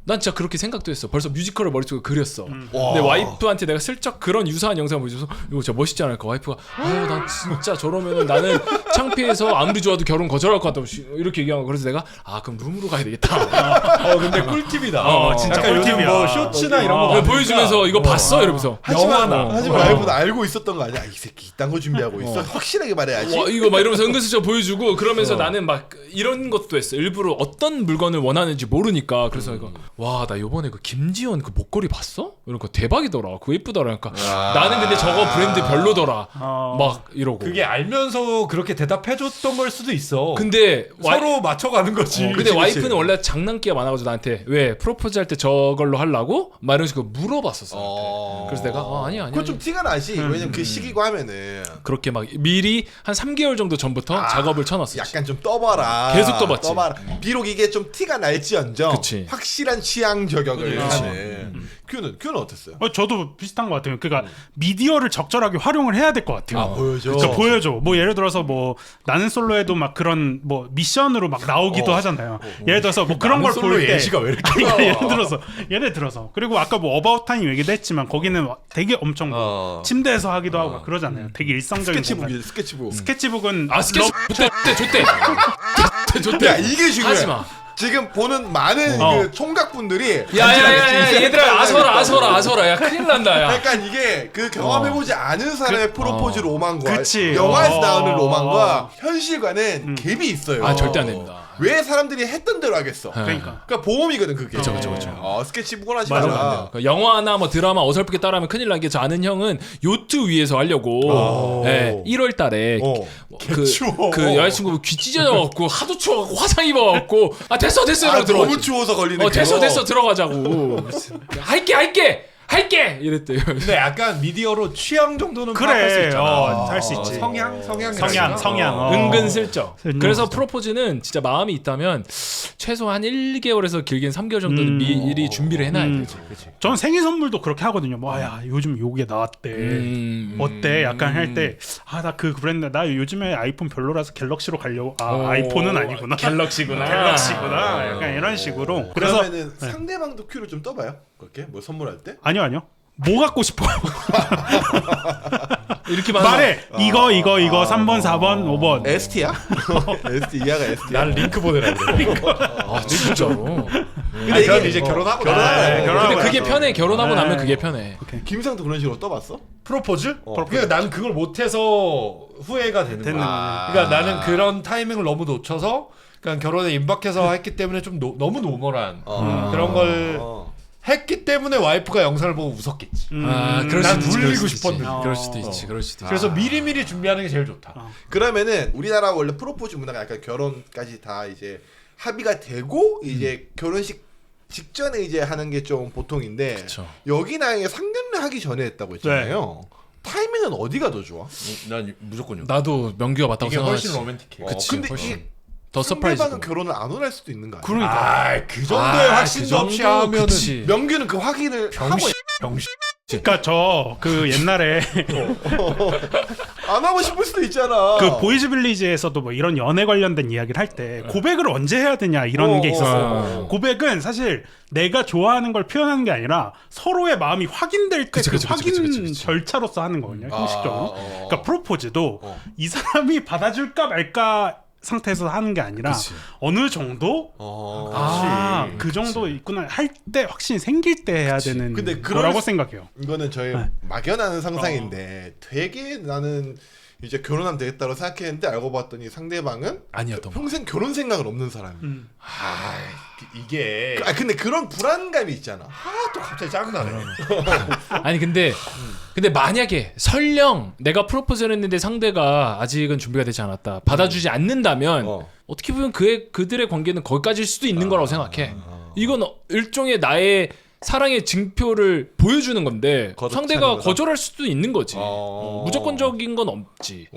난 진짜 그렇게 생각도 했어. 벌써 뮤지컬을 머릿속에 그렸어. 근데 와이프한테 내가 슬쩍 그런 유사한 영상을 보여줘서 이거 진짜 멋있지 않을까? 와이프가 난 진짜 저러면은 나는 창피해서 아무리 좋아도 결혼 거절할 것 같다고 이렇게 얘기한 거. 그래서 내가 그럼 룸으로 가야 되겠다. 근데 꿀팁이다. 진짜 약간 요즘 꿀팁이야. 뭐 쇼츠나 이런 거 그거 보여주면서 이거 봤어? 이러면서 하지만 영화나. 와이프도 알고 있었던 거 아니야? 이 새끼 이딴 거 준비하고 있어. 확실하게 말해야지. 와 이거 막 이러면서 은근슬쩍 보여주고 그러면서 나는 막 이런 것도 했어. 일부러 어떤 물건을 원하는지 모르니까. 그래서 이거 와 나 요번에 그 김지원 그 목걸이 봤어? 이러니까 대박이더라. 그거 예쁘더라. 그러니까 나는 근데 저거 브랜드 별로더라. 막 이러고. 그게 알면서 그렇게 대답해줬던 걸 수도 있어. 근데 서로 맞춰가는 거지. 근데 그치, 와이프는 그치. 원래 장난기가 많아가지고 나한테 왜 프로포즈 할 때 저걸로 하려고? 막 이런 식으로 물어봤었어. 나한테. 그래서 내가 아니야. 그건 좀 티가 나지. 왜냐면 그 시기고 하면은 그렇게 막 미리 한 3개월 정도 전부터 작업을 쳐놨었지. 약간 좀 떠봐라. 계속 떠봤지. 떠봐라. 비록 이게 좀 티가 날지언정 그치. 확실한 취향 저격을 그치. 하는. 큐는 어땠어요? 저도 비슷한 것 같아요. 그러니까 미디어를 적절하게 활용을 해야 될 것 같아요. 보여줘. 그쵸, 보여줘. 뭐 예를 들어서 뭐 나는 솔로에도 막 그런 뭐 미션으로 막 나오기도 하잖아요. 예를 들어서 뭐 그런 걸 솔로 볼 때 예시가 왜 이렇게 아니, 예를 들어서 그리고 아까 뭐 어바웃 타임 얘기도 했지만 거기는 되게 엄청 뭐 침대에서 하기도 하고 막 그러잖아요. 되게 일상적인 공간. 스케치북. 스케치북은 스케치 좋대. 야 이게 중요해. 하지 마. 지금 보는 많은 그 총각분들이 야야야야 얘들아 아서라 야 큰일 난다 야. 약간 이게 그 경험해보지 않은 사람의 프로포즈 로망과 그치. 영화에서 나오는 로망과 현실과는 갭이 있어요. 절대 안 됩니다. 왜 사람들이 했던 대로 하겠어? 그러니까 그러니까 보험이거든 그게. 그쵸. 스케치북은 하지 맞아, 마라. 그러니까 영화나 뭐 드라마 어설프게 따라하면 큰일 나게 저 아는 형은 요트 위에서 하려고 1월 달에 그 여자친구 귀 찢어져갖고 하도 추워갖고 화상 입어갖고 됐어 이러고 들어갔지. 너무 추워서 걸리는. 됐어 들어가자고. 할게 이랬대요. 근데 약간 미디어로 취향 정도는 파악할 수 그래. 있잖아. 할 수 있지. 성향. 성향. 은근슬쩍. 그래서 은근슬쩍. 프로포즈는 진짜 마음이 있다면 최소 한 1개월에서 길게는 3개월 정도는 미리 준비를 해놔야 되지. 저는 생일 선물도 그렇게 하거든요. 뭐야 요즘 요게 나왔대. 어때? 약간 할 때 나 그 브랜드 나 요즘에 아이폰 별로라서 갤럭시로 가려고. 아이폰은 아니구나. 갤럭시구나. 약간 이런 식으로. 그래서 그러면은 상대방도 큐를 좀 떠봐요. 그렇게 뭐 선물할 때? 아니요. 뭐 갖고 싶어? 이렇게 말해. 이거 3번, 4번, 5번. ST야? ST 이하가 ST야. 난 링크 보내라 그래. 진짜로. 근데 그건 이게 이제 결혼하고 근데 그게 편해. 결혼하고 나면 그게 편해. 김상도 그런 식으로 떠봤어? 프로포즈? 그러니까 나는 그걸 못해서 후회가 되는 거야. 그러니까 나는 그런 타이밍을 너무 놓쳐서 그러니까 결혼에 임박해서 했기 때문에 좀 너무 노멀한 그런 걸 했기 때문에 와이프가 영상을 보고 웃었겠지. 그럴 난 수도 있지, 울리고 그럴 수도 싶었는데. 있지. 그럴 수도 있지. 그럴 수도 있지. 그래서 미리미리 준비하는 게 제일 좋다. 그러면은 우리나라 원래 프로포즈 문화가 약간 결혼까지 다 이제 합의가 되고 이제 결혼식 직전에 이제 하는 게 좀 보통인데 그쵸. 여기 나에게 상견례 하기 전에 했다고 했잖아요. 타이밍은 어디가 더 좋아? 난 무조건요. 나도 명규가 맞다고 이게 훨씬 생각하지. 로맨틱해. 그치, 근데 훨씬. 이게 더 서프라이즈고. 상대방은 결혼을 안 원할 수도 있는 거 아니야? 그러니까. 그 정도의 확신도 없이 하면은 그치. 명규는 그 확인을 하고 병신. 그러니까 저 그 옛날에 안 하고 싶을 수도 있잖아. 그 보이즈 빌리지에서도 뭐 이런 연애 관련된 이야기를 할 때 고백을 언제 해야 되냐 이런 게 있었어요. 고백은 사실 내가 좋아하는 걸 표현하는 게 아니라 서로의 마음이 확인될 때 그 확인 절차로서 하는 거거든요. 형식적으로. 그러니까 프로포즈도 이 사람이 받아줄까 말까 상태에서 하는 게 아니라 어느 정도 그 정도 있구나 할 때 확신이 생길 때 해야 되는 근데 거라고 생각해요. 이거는 저의 막연한 상상인데 되게 나는 이제 결혼하면 되겠다고 생각했는데 알고 봤더니 상대방은 아니었던 거. 평생 결혼 생각은 없는 사람이. 이게 근데 그런 불안감이 있잖아. 또 갑자기 짜증나네. 아니 근데 만약에 설령 내가 프로포즈를 했는데 상대가 아직은 준비가 되지 않았다. 받아주지 않는다면 어떻게 보면 그들의 관계는 거기까지일 수도 있는 거라고 생각해. 이건 일종의 나의 사랑의 증표를 보여주는 건데 상대가 거절할 수도 있는 거지. 무조건적인 건 없지.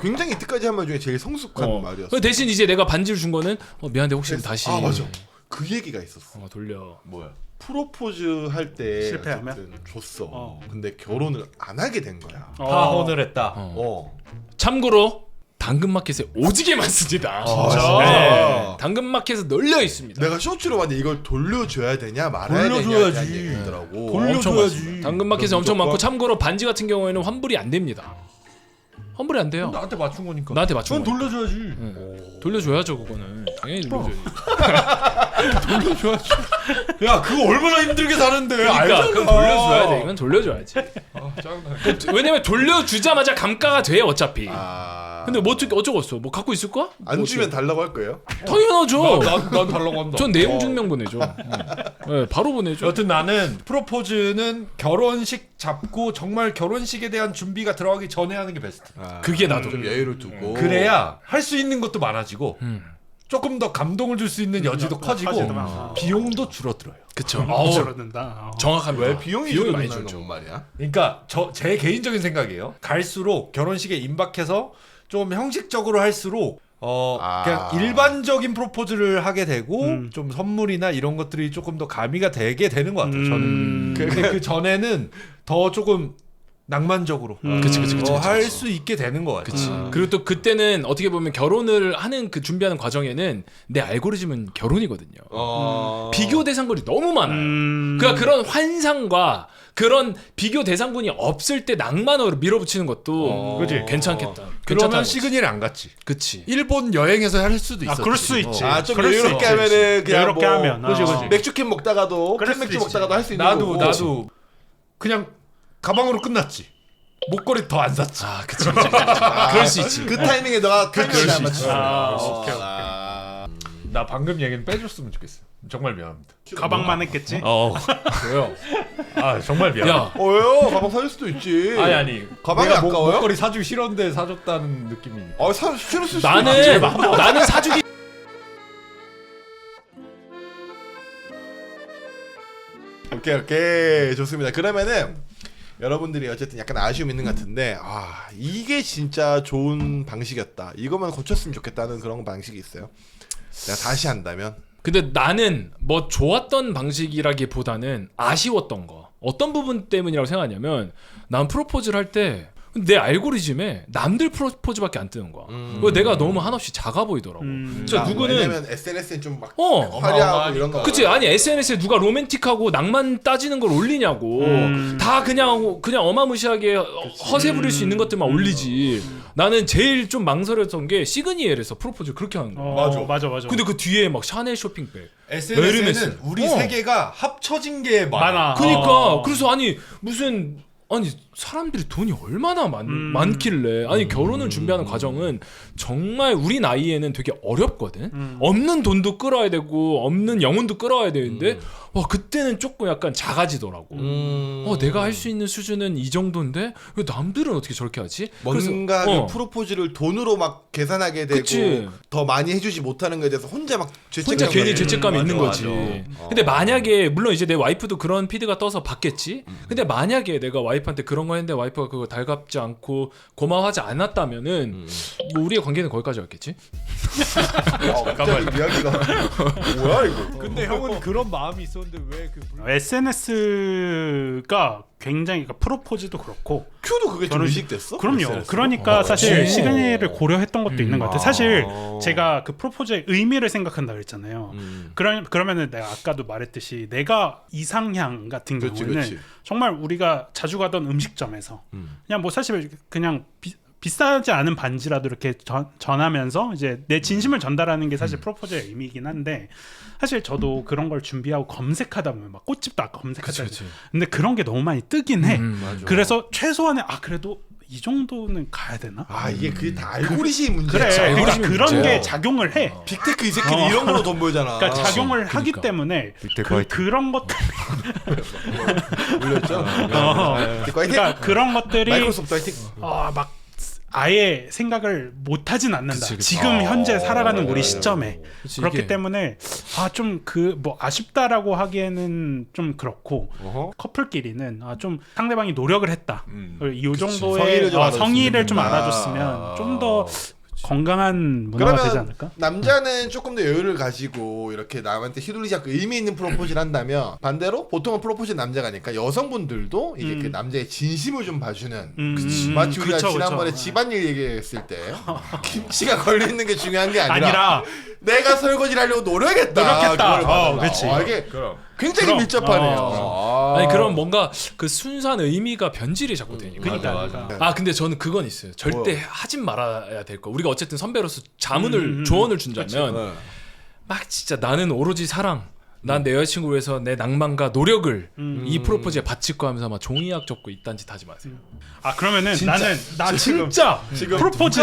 굉장히 이때까지 한 말 중에 제일 성숙한 말이었어. 대신 이제 내가 반지를 준 거는 미안한데 혹시 다시 맞아. 그 얘기가 있었어. 돌려. 뭐야? 프로포즈 할 때 실패하면? 줬어. 근데 결혼을 안 하게 된 거야. 파혼을 했다. 참고로 당근마켓에 오지게 많습니다. 진짜? 네. 당근마켓에 널려 있습니다. 내가 쇼츠로 봤는데 이걸 돌려줘야 되냐 말아야 돌려줘야지. 되냐 얘기더라고. 돌려줘야지. 당근마켓에 엄청 많고 참고로 반지 같은 경우에는 환불이 안 됩니다. 환불이 안 돼요. 나한테 맞춘 거니까. 나한테 맞춘 그건 거야. 돌려줘야지. 돌려줘야죠 그거는. 당연히 돌려줘야지. 돌려줘야지. 야 그거 얼마나 힘들게 사는데. 그러니까 그건 돌려줘야 돼. 이건 돌려줘야지. 짜증나. 왜냐면 돌려주자마자 감가가 돼 어차피. 근데 뭐 어쩌겠어. 뭐 갖고 있을 거야? 안 주면 달라고 할 거예요? 당연하죠. 난 달라고 한다. 전 내용 증명 보내죠. 네, 바로 보내죠. 여튼 나는 프로포즈는 결혼식 잡고 정말 결혼식에 대한 준비가 들어가기 전에 하는 게 베스트. 그게 나도. 좀 여유를 두고. 그래야 할 수 있는 것도 많아지고 조금 더 감동을 줄 수 있는 여지도 커지고 비용도 줄어들어요. 그쵸. 줄어든다. 정확합니다. 왜 비용이 많이 줄어든다는 줄죠. 건 말이야? 그러니까 제 개인적인 생각이에요. 갈수록 결혼식에 임박해서 좀 형식적으로 할수록 그냥 일반적인 프로포즈를 하게 되고 좀 선물이나 이런 것들이 조금 더 가미가 되게 되는 것 같아요. 저는. 근데 그 전에는 더 조금 낭만적으로 할 수 있게 되는 것 같아요. 그리고 또 그때는 어떻게 보면 결혼을 하는 그 준비하는 과정에는 내 알고리즘은 결혼이거든요. 비교 대상군이 너무 많아요. 그러니까 그런 환상과 그런 비교 대상군이 없을 때 낭만으로 밀어붙이는 것도 그치. 괜찮겠다. 그러면 시그니를 안 갔지. 그치. 일본 여행에서 할 수도 있어. 그럴 수 있지. 좀 그럴 수 여유롭게 있지. 하면은 그냥 여유롭게 뭐 하면. 그치. 맥주캔 먹다가도 그럴 캔맥주 수도 있지. 먹다가도 할 수 있는 거고. 나도 그냥 가방으로 끝났지. 목걸이 더 안 샀지. 그치. 그럴 수 있지. 그 타이밍에 너가 타이밍을 안 맞추. 나 방금 얘기는 빼줬으면 좋겠어. 정말 미안합니다. 가방만 했겠지. 왜요? 정말 미안. 야, 왜요? 가방 사줄 수도 있지. 아니. 가방이 내가 아까워요? 목걸이 사주기 싫었는데 사줬다는 느낌이. 싫을 수 나는 사주기. 오케이 좋습니다. 그러면은 여러분들이 어쨌든 약간 아쉬움 있는 것 같은데 이게 진짜 좋은 방식이었다. 이거만 고쳤으면 좋겠다는 그런 방식이 있어요. 내가 다시 한다면. 근데 나는 뭐 좋았던 방식이라기보다는 아쉬웠던 거. 어떤 부분 때문이라고 생각하냐면 난 프로포즈를 할 때 내 알고리즘에 남들 프로포즈밖에 안 뜨는 거야. 내가 너무 한없이 작아 보이더라고. 진짜 누구는 왜냐면 SNS엔 좀 막 어 화려하고 이런 거. 그치. 아니 SNS에 누가 로맨틱하고 낭만 따지는 걸 올리냐고. 다 그냥 어마무시하게 허세 부릴 수 있는 것들만 올리지. 나는 제일 좀 망설였던 게 시그니엘에서 프로포즈 그렇게 하는 거야. 맞아. 근데 그 뒤에 막 샤넬 쇼핑백, SNS에는 에르메스. 우리 세계가 합쳐진 게 많아. 그러니까 그래서 아니 사람들이 돈이 얼마나 많길래 결혼을 준비하는 과정은 정말 우리 나이에는 되게 어렵거든. 없는 돈도 끌어야 되고 없는 영혼도 끌어야 되는데 그때는 조금 약간 작아지더라고. 내가 할 수 있는 수준은 이 정도인데 왜 남들은 어떻게 저렇게 하지? 뭔가 그 프로포즈를 돈으로 막 계산하게 되고 그치. 더 많이 해주지 못하는 거에 대해서 혼자 막 죄책감 괜히 죄책감이 있는 맞아. 거지. 근데 만약에 물론 이제 내 와이프도 그런 피드가 떠서 받겠지. 근데 만약에 내가 와이프한테 그런 그런 거 했는데 와이프가 그거 달갑지 않고 고마워하지 않았다면은 뭐 우리의 관계는 거기까지였겠지. 갑자기 이야기가 뭐야 이거? 근데 형은 그런 마음이 있었는데 왜그 SNS가 굉장히 그러니까 프로포즈도 그렇고 큐도 그게 좀 결혼식- 의식됐어? 그럼요. SNS로? 그러니까 사실 시그니를 고려했던 것도 있는 것 같아요. 사실 아. 제가 그 프로포즈의 의미를 생각한다 그랬잖아요. 그러면은 내가 아까도 말했듯이 내가 이상향 같은 그치, 경우에는 그치. 정말 우리가 자주 가던 음식점에서 그냥 뭐 사실 그냥 비싸지 않은 반지라도 이렇게 전하면서 이제 내 진심을 전달하는 게 사실 프로포즈의 의미이긴 한데 사실 저도 그런 걸 준비하고 검색하다 보면 막 꽃집도 아까 검색하다 근데 그런 게 너무 많이 뜨긴 해. 그래서 최소한의 그래도 이 정도는 가야 되나? 아 이게 그게 다 알고리즘 문제야. 그래. 그러니까 알고리즘이 그런 문제야. 게 작용을 해. 빅테크 이 새끼들 이런 걸로 돈 벌잖아. 그러니까 작용을 하기 그러니까. 때문에 빅테크 화이팅. 그런 것들 올렸죠. 빅테크 화이팅. 그러니까 그런 것들이 마이크로소프트 화이팅. 막 아예 생각을 못 하진 않는다. 그치. 지금 현재 살아가는 우리 시점에. 그치, 그렇기 이게. 때문에 좀 뭐 아쉽다라고 하기에는 좀 그렇고 어허. 커플끼리는 좀 상대방이 노력을 했다. 이 정도의 성의를 좀 알아줬으면 성의를 좀 좋겠다. 알아줬으면 좀 더 건강한 문화가 되지 않을까? 남자는 조금 더 여유를 가지고 이렇게 남한테 휘둘리지 않고 의미 있는 프로포즈를 한다면 반대로 보통은 프로포즈 남자가니까 여성분들도 이제 그 남자의 진심을 좀 봐주는 마치 우리가 그쵸, 지난번에 그쵸. 집안일 얘기했을 때 김치가 걸리는 게 중요한 게 아니라 내가 설거지를 하려고 노력했다. 노력했다. 그걸 봐달라. 그치. 이게 굉장히 그럼. 밀접하네요. 아니 그런 뭔가 그 순수한 의미가 변질이 자꾸 되니까. 그러니까. 근데 저는 그건 있어요. 절대 하진 말아야 될 거. 우리가 어쨌든 선배로서 자문을 조언을 준다면 네. 막 진짜 나는 오로지 사랑. 난 내 여자친구를 위해서 내 낭만과 노력을 이 프로포즈에 바칠 거 하면서 막 종이약 접고 이딴 짓 하지 마세요. 그러면은 진짜. 나 진짜 프로포즈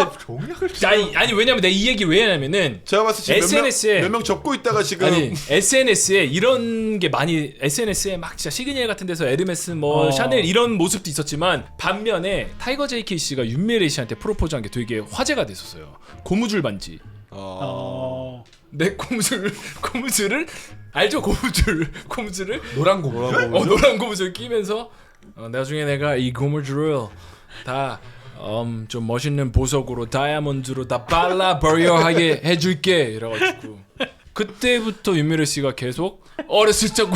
아니 왜냐면 내가 이 얘기 왜 하냐면은 제가 봤을 때 SNS에 몇 명 접고 있다가 지금 아니 SNS에 이런 게 많이 SNS에 막 진짜 시그니엘 같은 데서 에르메스 뭐 샤넬 이런 모습도 있었지만 반면에 타이거 JK 씨가 윤미래 씨한테 프로포즈한 게 되게 화제가 됐었어요. 고무줄 반지. 내 고무줄을 알죠? 고무줄을 노란 고무줄? 노란 고무줄 끼면서 나중에 내가 이 고무줄을 다 좀 멋있는 보석으로 다이아몬드로 다 발라버려 하게 해줄게 이래가지고 그때부터 윤미래 씨가 계속 어렸을 적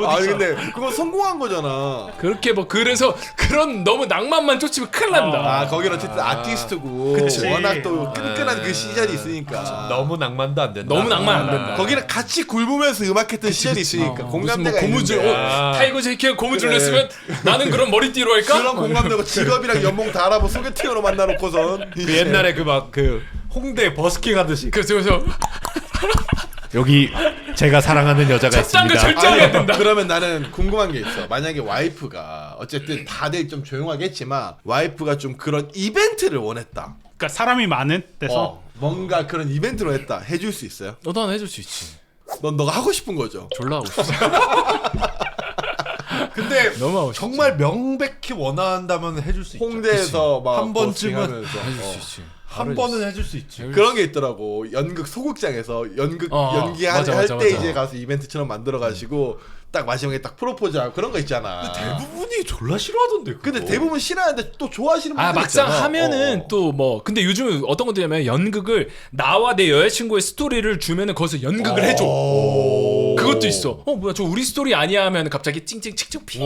아니 근데 그거 성공한 거잖아. 그렇게 뭐 그래서 그런 너무 낭만만 쫓으면 큰일 난다. 거기는 어쨌든 아티스트고 그치. 워낙 또 끈끈한 그 시절이 있으니까 너무 낭만도 안 된다. 너무 낭만 안 된다. 거기는 같이 굴보면서 음악했던 시절이 있으니까 무슨 뭐 공감대가 고무줄 있는데. 타이거 JK가 고무줄 그래. 냈으면 나는 그럼 머리띠로 할까? 그런 공감되고 직업이랑 연봉 다 알아보 소개팅으로 만나놓고선 그 옛날에 그 막 그 홍대 버스킹 하듯이 그래서 여기 제가 사랑하는 여자가 딴 거 있습니다. 절대 안 해야 된다. 그러면 나는 궁금한 게 있어. 만약에 와이프가 어쨌든 다들 좀 조용하겠지만 와이프가 좀 그런 이벤트를 원했다. 그러니까 사람이 많은 데서 뭔가 그런 이벤트로 했다. 해줄 수 있어요? 너도 하나 해줄 수 있지. 넌 너가 하고 싶은 거죠? 졸라 하고 싶어. 근데 너무 하고 싶어. 정말 명백히 원한다면 해줄 수 있죠. 홍대에서 막 한 번쯤은 버스킹하면서. 해줄 수 있지. 한 번은 해줄 수 있지. 그런 게 있더라고. 연극 소극장에서 연기할 맞아. 때 이제 가서 이벤트처럼 만들어 가지고 딱 마지막에 딱 프로포즈하고 그런 거 있잖아. 대부분이 졸라 싫어하던데. 그거. 근데 대부분 싫어하는데 또 좋아하시는 분들 막상 있잖아. 하면은 또 뭐 근데 요즘 어떤 것들이냐면 연극을 나와 내 여자친구의 스토리를 주면은 거기서 연극을 해줘. 그것도 있어. 뭐야 저 우리 스토리 아니야 하면 갑자기 찡찡 칙칙 피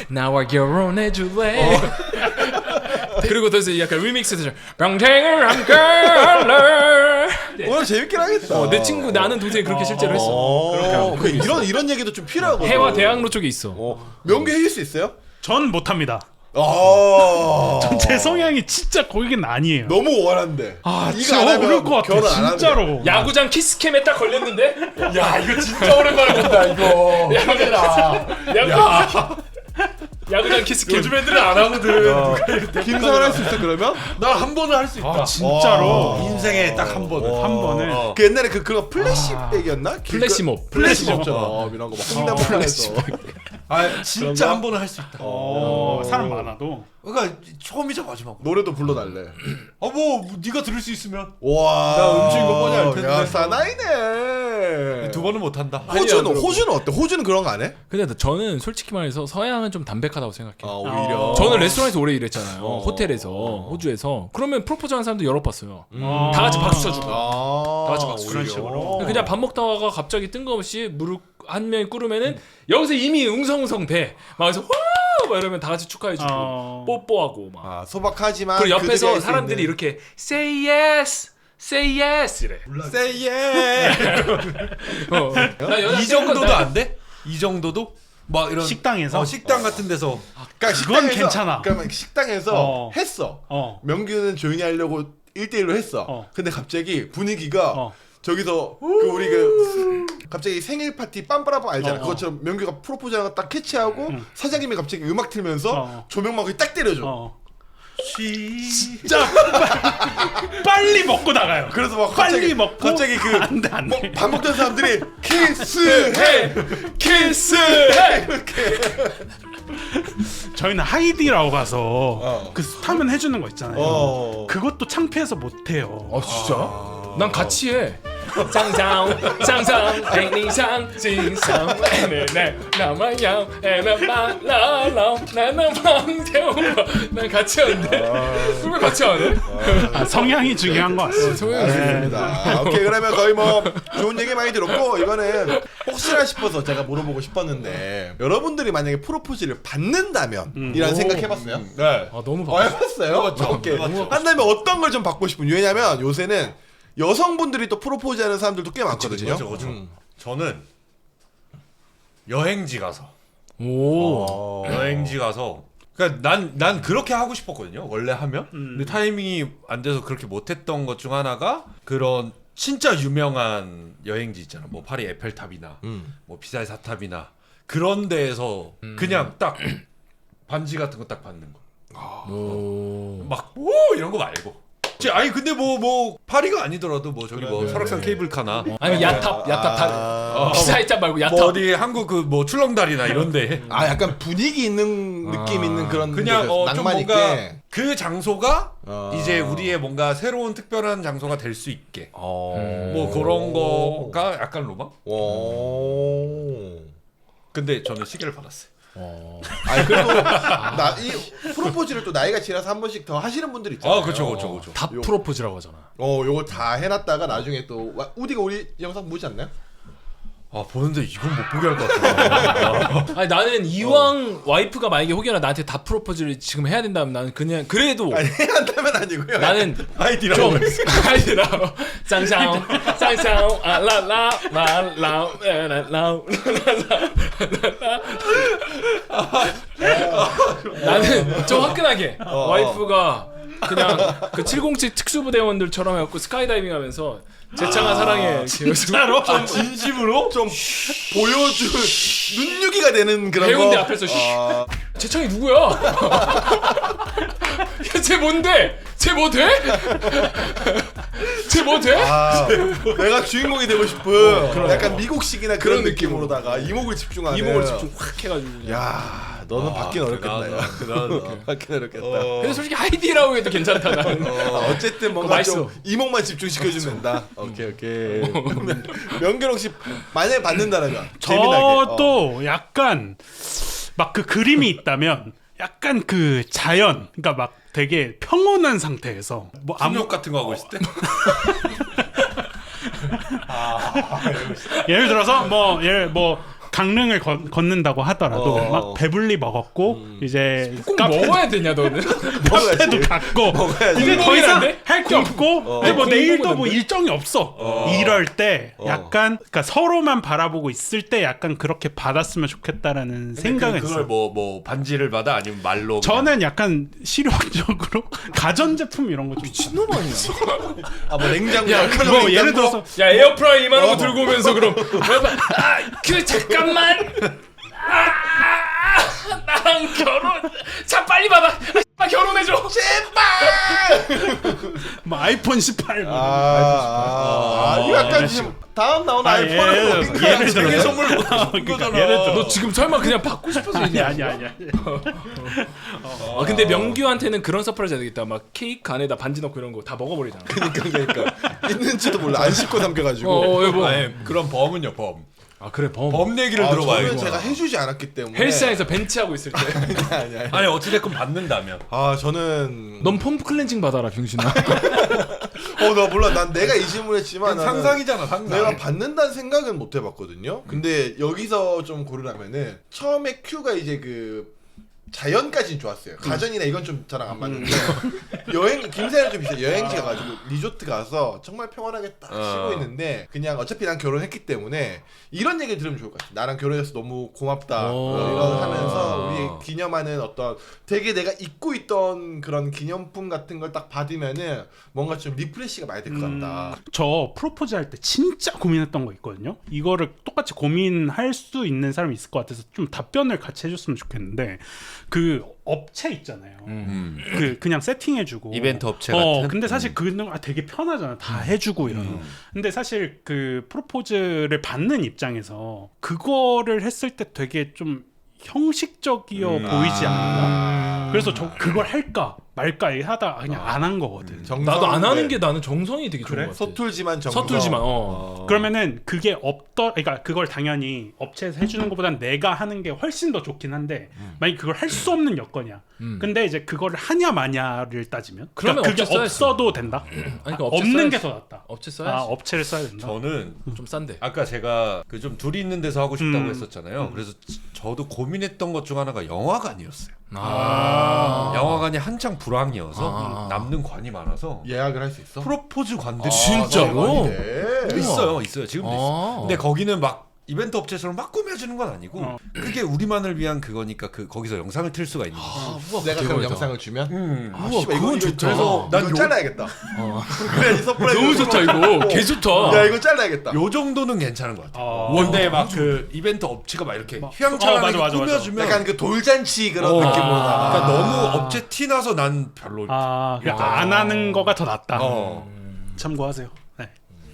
나와 결혼해줄래. 그리고 또 약간 리믹스에서 평생을 함께 할래. 오늘 재밌긴 하겠다. 내 친구 나는 동생이 그렇게 실제로 했어. 그 이런 얘기도 좀 필요하거든. 해와 대학로 쪽에 있어. 명계 해줄 수 있어요? 전 못합니다. 전 제 성향이 진짜 거기는 아니에요. 너무 원한데. 이거 진짜 안 하면 어려울 것 같아. 결혼 안 한대. 진짜로. 야구장 키스캠에 딱 걸렸는데 야 이거 진짜 오랜만에 본다 이거. 야구장 키스캠. 요즘 애들은 안 하거든. 김상을 할 수 있어 그러면? 난 한 번은 할 수 있다. 진짜로. 인생에 딱 한 번은. 한 번은. 그 옛날에 그거 플래시백이었나? 플래시몹. 플래시몹 이런 거막 홍대목에서 아 진짜 한 번은 할 수 있다. 사람 많아도. 그러니까 처음이자 마지막. 노래도 불러달래. 뭐 네가 들을 수 있으면 와. 나 음주인 거 뻔히 알 텐데. 야 사나이네. 두 번은 못 한다. 호주는 어때? 호주는 그런 거 안 해? 근데 저는 솔직히 말해서 서양은 좀 담백하다고 생각해요. 오히려. 저는 레스토랑에서 오래 일했잖아요. 호텔에서 호주에서. 그러면 프로포즈하는 사람도 여러 봤어요. 다 같이 박수 쳐주고. 다 같이 박수 그런 치고. 식으로. 그냥 밥 먹다가 갑자기 뜬금없이 무릎 한 명이 꿇으면은 여기서 이미 웅성웅성 돼. 막 그래서 막 이러면 다 같이 축하해주고 뽀뽀하고 막. 소박하지만 그리고 그들이 옆에서 할수 사람들이 있는. 이렇게 say yes, say yes 이래. Say yeah. 나 여자 이 정도도 나- 안 돼? 이 정도도? 막 이런 식당에서? 식당 같은 데서 그러니까 그건 식당에서- 괜찮아. 그러니까 식당에서 어. 했어. 어. 명규는 조용히 하려고 1대1로 했어. 근데 갑자기 분위기가 저기서 우리 갑자기 생일 파티 빰빠라빰 알잖아. 그것처럼 명규가 프로포즈하는 거 딱 캐치하고 사장님이 갑자기 음악 틀면서 조명막이 딱 때려줘. 진짜 빨리 먹고 나가요. 그래서 막 빨리 먹고 갑자기 안 돼, 안 돼. 밥 먹던 사람들이 키스해 키스해. 저희는 하이디라고 가서 그 스타면 해주는 거 있잖아요. 그것도 창피해서 못 해요. 진짜? 난 같이 해. 상상 백리상 진상 네 나마야 에나마라라 나나망대오 난 같이 하는데 왜 같이 안 해? 성향이 중요한 것 같습니다. 알겠습니다. 오케이 그러면 거의 뭐 좋은 얘기 많이 들었고 이거는 혹시나 싶어서 제가 물어보고 싶었는데 여러분들이 만약에 프로포즈를 받는다면 이란 생각해봤어요? 네. 너무 해봤어요? 오케이 한다면 어떤 걸 좀 받고 싶은지 왜냐면 요새는 여성분들이 또 프로포즈하는 사람들도 꽤 많거든요. 그렇죠. 저는 여행지 가서 오. 여행지 가서 그러니까 난 그렇게 하고 싶었거든요. 원래 하면. 근데 타이밍이 안 돼서 그렇게 못했던 것 중 하나가 그런 진짜 유명한 여행지 있잖아. 뭐 파리 에펠탑이나 뭐 피사의 사탑이나 그런 데에서 그냥 딱 반지 같은 거 딱 받는 거. 막 오 이런 거 말고. 아니 근데 뭐 파리가 아니더라도 뭐 저기 뭐 설악산 케이블카나 아니 야탑 다 피사의 탑 말고 야탑. 뭐 어디 한국 그 뭐 출렁다리나 이런데 약간 분위기 있는 느낌 있는 그런 그냥 데서 좀 낭만 뭔가 있게 그 장소가 이제 우리의 뭔가 새로운 특별한 장소가 될 수 있게 뭐 그런 거가 약간 로망? 근데 저는 시계를 받았어요. 아니 그래도 이 프로포즈를 또 나이가 지나서 한 번씩 더 하시는 분들 있잖아요. 그렇죠. 다 프로포즈라고 하잖아. 요거 다 해놨다가 나중에 또 우디가 우리 영상 보지 않나요? 보는데 이건 못 보게 할 것 같아. 아니 나는 이왕 와이프가 만약에 혹여나 나한테 다 프로포즈를 지금 해야 된다면 나는 그냥 그래도 아니 한다면 아니고요. 나는 아이디라고. 좀 아이디라고 쌍쌍 라라라라라 나는 좀 화끈하게 와이프가 그냥 그 707 특수부대원들처럼 해갖고 스카이다이빙 하면서 제창한 사랑해 진짜로? 진심으로 좀 보여줄 눈유기가 되는 그런 해운대 거. 앞에서 제창이 누구야? 야, 쟤 뭔데? 쟤 뭐 돼? 쟤 뭐 돼? 내가 주인공이 되고 싶은 약간 미국식이나 그런 느낌으로다가 이목을 집중하는. 이목을 집중 확 해가지고. 야, 너는 받긴 어렵겠다. 야. 받긴 어렵겠다. 근데 솔직히 하이디라고 해도 괜찮다 나는. 어쨌든 뭔가 맛있어. 좀 이목만 집중시켜주면 된다. 오케이. 명경 혹시 만약에 받는다면 재미나게. 저도 약간 막 그 그림이 있다면 약간 그 자연, 그러니까 막 되게 평온한 상태에서 뭐 압력 같은 거 하고 있을 때? 예를 들어서 뭐 강릉을 걷는다고 하더라도 막 배불리 먹었고 이제 꼭 먹어야 되냐 너는? 카페도 갔고 이제 더 이상 할 게 없고 이제 뭐 내일도 뭐 일정이 없어. 이럴 때 약간 그러니까 서로만 바라보고 있을 때 약간 그렇게 받았으면 좋겠다라는 생각을 그걸 했어요. 뭐 반지를 받아 아니면 말로? 저는 약간 실용적으로 가전제품 이런 거 좀 미친놈 아니야? 뭐 냉장고. 뭐 예를 들어서 야 에어프라이 이만한 거 들고 오면서 그럼 그 잠깐만 나랑 결혼 자 빨리 받아 결혼해줘. 뭐 아이폰 18. 이거 약간 지금 다음 나온 아이폰을 예를 들어 생일 선물 그러니까 예를 들어 너 지금 설마 그냥 받고 싶어서 아니 얘기하지? 아니. 근데 명규한테는 그런 서프라이즈 해야 되겠다. 막 케이크 안에다 반지 넣고 이런 거 다 먹어버리잖아. 그러니까 있는지도 몰라 안 씻고 담겨가지고. 뭐. 아니 그런 범은요 범. 아 그래 범. 범 얘기를 저는 들어봐요. 제가 해주지 않았기 때문에. 헬스장에서 벤치하고 있을 때. 아니. 아니 어찌됐건 받는다면. 저는 넌 폼 클렌징 받아라 병신아. 나 몰라. 난 내가 이 질문을 했지만 나는 상상이잖아 상상. 내가 받는다는 생각은 못 해봤거든요. 근데 여기서 좀 고르라면은 처음에 Q가 이제 그 자연까지는 좋았어요. 가전이나 이건 좀 저랑 안 맞는데 여행 김새는 좀 비슷해. 여행지 가가지고 리조트 가서 정말 평온하게 딱 쉬고 있는데 그냥 어차피 난 결혼했기 때문에 이런 얘기를 들으면 좋을 것 같아. 나랑 결혼해서 너무 고맙다. 이런 하면서 우리 기념하는 어떤 되게 내가 잊고 있던 그런 기념품 같은 걸 딱 받으면은 뭔가 좀 리프레시가 많이 될 것 같다. 저 프로포즈 할 때 진짜 고민했던 거 있거든요. 이거를 똑같이 고민할 수 있는 사람이 있을 것 같아서 좀 답변을 같이 해줬으면 좋겠는데 그 업체 있잖아요. 그냥 세팅해주고 이벤트 업체 같은. 근데 사실 그는 되게 편하잖아. 다 해주고 이러면. 근데 사실 그 프로포즈를 받는 입장에서 그거를 했을 때 되게 좀 형식적이어 보이지 않나? 그래서 저 그걸 할까 말까 하다 그냥 안 한 거거든. 나도 안 하는 게 나는 정성이 되게 좋은 것 같아. 서툴지만 정성. 서툴지만 그러면은 그게 그러니까 그걸 당연히 업체에서 해주는 것보단 내가 하는 게 훨씬 더 좋긴 한데 만약 그걸 할 수 없는 여건이야. 근데 이제 그거를 하냐 마냐를 따지면 그러면 그러니까 그게 업체 써야지. 없어도 된다. 아니, 그러니까 업체 없는 써야지. 게 더 낫다. 업체 써야지. 업체를 써야 된다. 저는 좀 싼데. 아까 제가 그 좀 둘이 있는 데서 하고 싶다고 했었잖아요. 그래서 저도 고민했던 것 중 하나가 영화관이었어요. 영화관이 한창 불황이어서 남는 관이 많아서 예약을 할 수 있어? 프로포즈 관들이 진짜로? 있어요 지금도 있어. 근데 거기는 막 이벤트 업체처럼 막 꾸며주는 건 아니고 그게 우리만을 위한 그거니까 거기서 영상을 틀 수가 있는 거지. 내가 그럼 대박이다. 영상을 주면? 우와, 그건 좋다. 그래서 난 이거 잘라야겠다. 그래야지 서프라이즈. 너무 좋다 이거. 개 좋다. 야 이거 잘라야겠다. 요 정도는 괜찮은 것 같아. 근데 막 그 이벤트 업체가 막 이렇게 맞아, 휘황찬란하게 맞아. 꾸며주면 약간 그 돌잔치 그런 느낌으로다가. 그러니까 너무 업체 티 나서 난 별로. 그러니까 안 하는 거가 더 낫다. 어. 참고하세요. 네.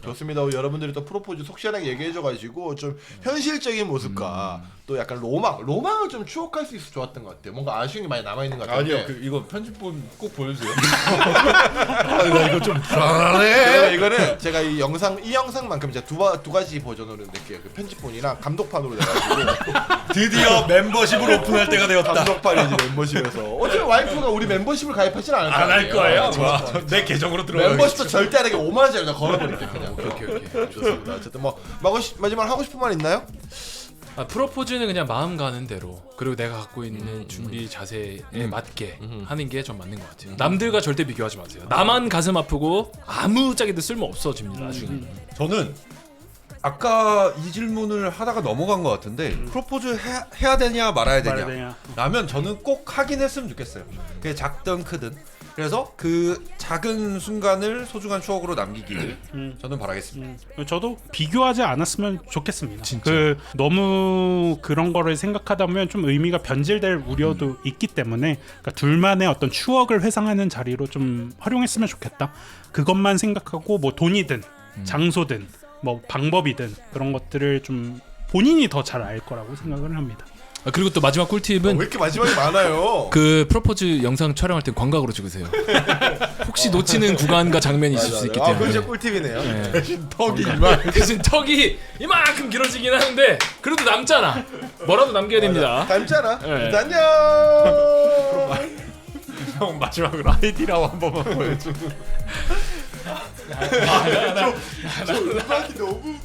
좋습니다. 여러분들이 또 프로포즈 속 시원하게 얘기해줘가지고 좀 현실적인 모습과 또 약간 로망을 좀 추억할 수 있어 좋았던 것 같아요. 뭔가 아쉬운 게 많이 남아있는 것 같은데. 아니요, 이거 편집본 꼭 보여주세요. 나 이거 좀 불안하네. 그러면 이거는 제가 이 영상만큼 이제 두 가지 버전으로 낼게요. 그 편집본이랑 감독판으로 내가지고 드디어 멤버십을 오픈할 때가 되었다. 감독판이지 멤버십에서. 어차피 와이프가 우리 멤버십을 가입하진 않을 거예요. 안 할 거예요. 내 계정으로 들어가. 멤버십도 절대 안 하게 5만 원짜리 나 걸어버릴게 그냥. 오케이. 좋습니다. 어쨌든 뭐 마지막 하고 싶은 말 있나요? 프로포즈는 그냥 마음 가는 대로 그리고 내가 갖고 있는 준비 자세에 맞게 하는 게 좀 맞는 것 같아요. 남들과 절대 비교하지 마세요. 나만 가슴 아프고 아무짝에도 쓸모 없어집니다. 나중에. 저는 아까 이 질문을 하다가 넘어간 것 같은데 프로포즈 해야 되냐 말아야 되냐 라면 저는 꼭 하긴 했으면 좋겠어요. 그게 작든 크든. 그래서 그 작은 순간을 소중한 추억으로 남기기를 저는 바라겠습니다. 저도 비교하지 않았으면 좋겠습니다. 진짜. 너무 그런 거를 생각하다 보면 좀 의미가 변질될 우려도 있기 때문에 그러니까 둘만의 어떤 추억을 회상하는 자리로 좀 활용했으면 좋겠다. 그것만 생각하고 뭐 돈이든 장소든 뭐 방법이든 그런 것들을 좀 본인이 더 잘 알 거라고 생각을 합니다. 그리고 또 마지막 꿀팁은 왜 이렇게 마지막에 많아요? 그 프로포즈 영상 촬영할 때 광각으로 찍으세요. 혹시 놓치는 구간과 장면이 있을 수 있기 그건 때문에. 진짜 꿀팁이네요. 대신 턱이 이만. 대신 턱이 이만큼 길어지긴 하는데 그래도 남잖아. 뭐라도 남겨야 됩니다. 닮잖아. 네. 안녕. 형 마지막으로 아이디라고 한 번만 보여줘. 음악이 너무